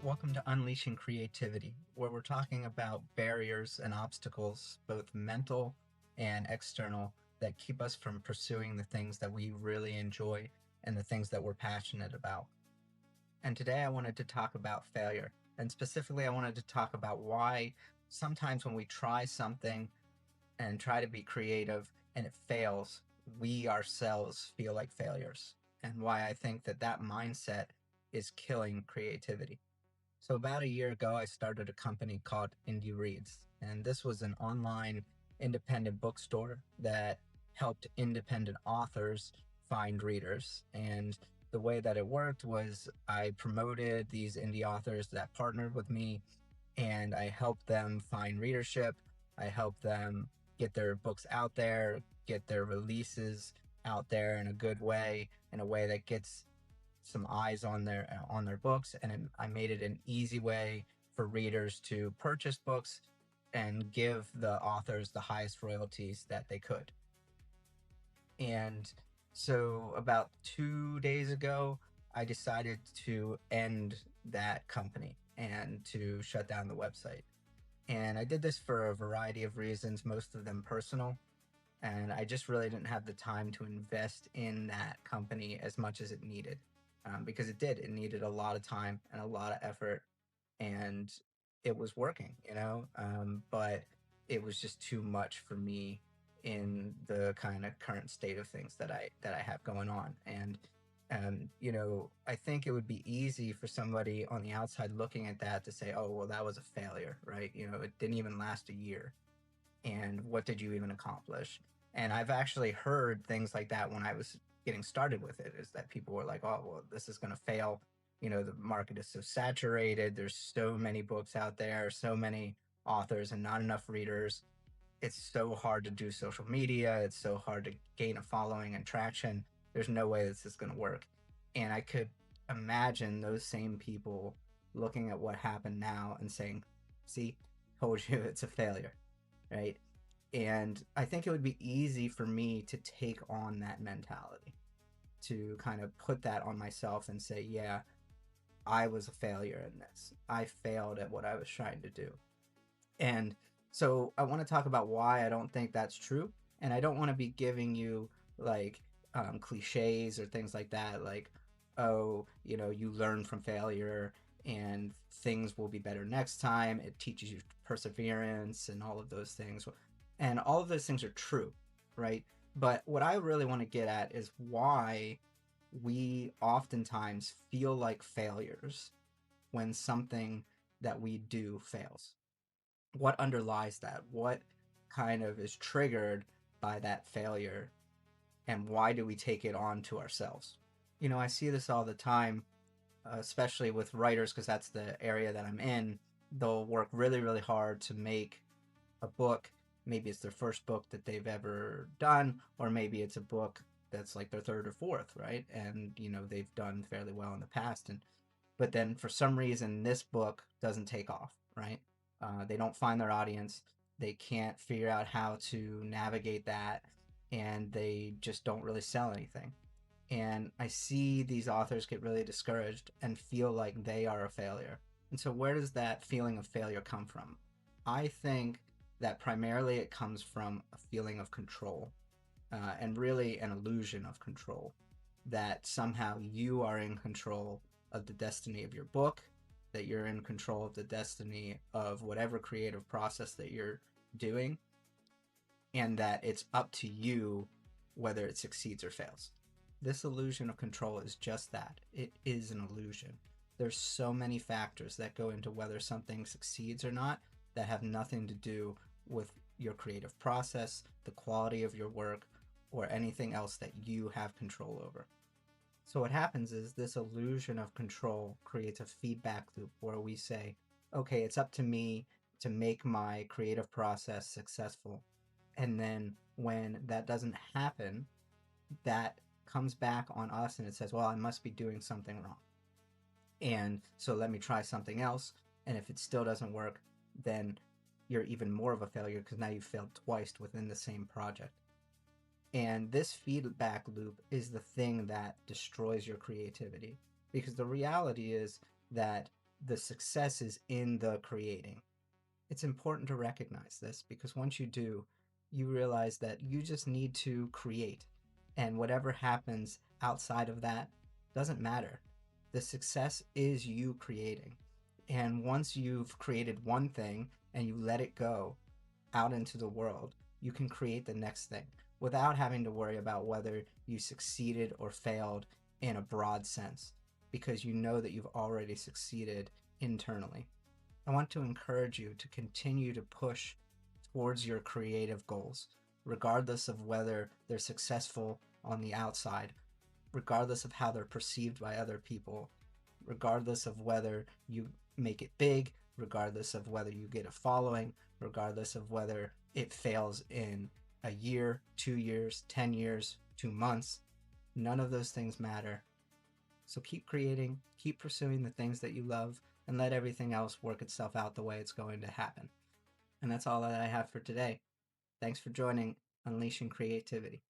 Welcome to Unleashing Creativity, where we're talking about barriers and obstacles, both mental and external, that keep us from pursuing the things that we really enjoy and the things that we're passionate about. And today I wanted to talk about failure. And specifically, I wanted to talk about why sometimes when we try something and try to be creative and it fails, we ourselves feel like failures. And why I think that that mindset is killing creativity. So about a year ago, I started a company called Indie Reads, and this was an online independent bookstore that helped independent authors find readers. And the way that it worked was I promoted these indie authors that partnered with me, and I helped them find readership. I helped them get their books out there, get their releases out there in a good way, in a way that gets some eyes on their books, and I made it an easy way for readers to purchase books and give the authors the highest royalties that they could. And so about 2 days ago, I decided to end that company and to shut down the website. And I did this for a variety of reasons, most of them personal. And I just really didn't have the time to invest in that company as much as it needed, because it did. It needed a lot of time and a lot of effort, and it was working, but it was just too much for me in the kind of current state of things that I have going on. And I think it would be easy for somebody on the outside looking at that to say, "Oh, well, that was a failure, right? It didn't even last a year, and what did you even accomplish?" And I've actually heard things like that when I was getting started with it, is that people were like, "Oh, well, this is going to fail. The market is so saturated. There's so many books out there, so many authors, and not enough readers. It's so hard to do social media. It's so hard to gain a following and traction. There's no way this is going to work." And I could imagine those same people looking at what happened now and saying, "See, told you it's a failure." Right? And I think it would be easy for me to take on that mentality, to kind of put that on myself and say, "Yeah, I was a failure in this. I failed at what I was trying to do." And so I want to talk about why I don't think that's true. And I don't want to be giving you like cliches or things like that, like, "Oh, you learn from failure and things will be better next time. It teaches you perseverance," and all of those things. And all of those things are true, right? But what I really want to get at is why we oftentimes feel like failures when something that we do fails. What underlies that? What kind of is triggered by that failure? And why do we take it on to ourselves? I see this all the time, especially with writers, because that's the area that I'm in. They'll work really, really hard to make a book. Maybe it's their first book that they've ever done, or maybe it's a book that's like their third or fourth, right? And they've done fairly well in the past, and but then for some reason this book doesn't take off, right? They don't find their audience. They can't figure out how to navigate that, and they just don't really sell anything. And I see these authors get really discouraged and feel like they are a failure. And so, where does that feeling of failure come from? I think that primarily it comes from a feeling of control, and really an illusion of control, that somehow you are in control of the destiny of your book, that you're in control of the destiny of whatever creative process that you're doing, and that it's up to you whether it succeeds or fails. This illusion of control is just that. It is an illusion. There's so many factors that go into whether something succeeds or not that have nothing to do with your creative process, the quality of your work, or anything else that you have control over. So what happens is this illusion of control creates a feedback loop where we say, "Okay, it's up to me to make my creative process successful." And then when that doesn't happen, that comes back on us and it says, "Well, I must be doing something wrong. And so let me try something else." And if it still doesn't work, then you're even more of a failure because now you've failed twice within the same project. And this feedback loop is the thing that destroys your creativity. Because the reality is that The success is in the creating. It's important to recognize this because once you do, you realize that you just need to create. And whatever happens outside of that doesn't matter. The success is you creating. And once you've created one thing and you let it go out into the world, you can create the next thing without having to worry about whether you succeeded or failed in a broad sense because you know that you've already succeeded internally. I want to encourage you to continue to push towards your creative goals, regardless of whether they're successful on the outside, regardless of how they're perceived by other people, regardless of whether you make it big, regardless of whether you get a following, regardless of whether it fails in a year, 2 years, 10 years, 2 months. None of those things matter. So keep creating, keep pursuing the things that you love, and let everything else work itself out the way it's going to happen. And that's all that I have for today. Thanks for joining Unleashing Creativity.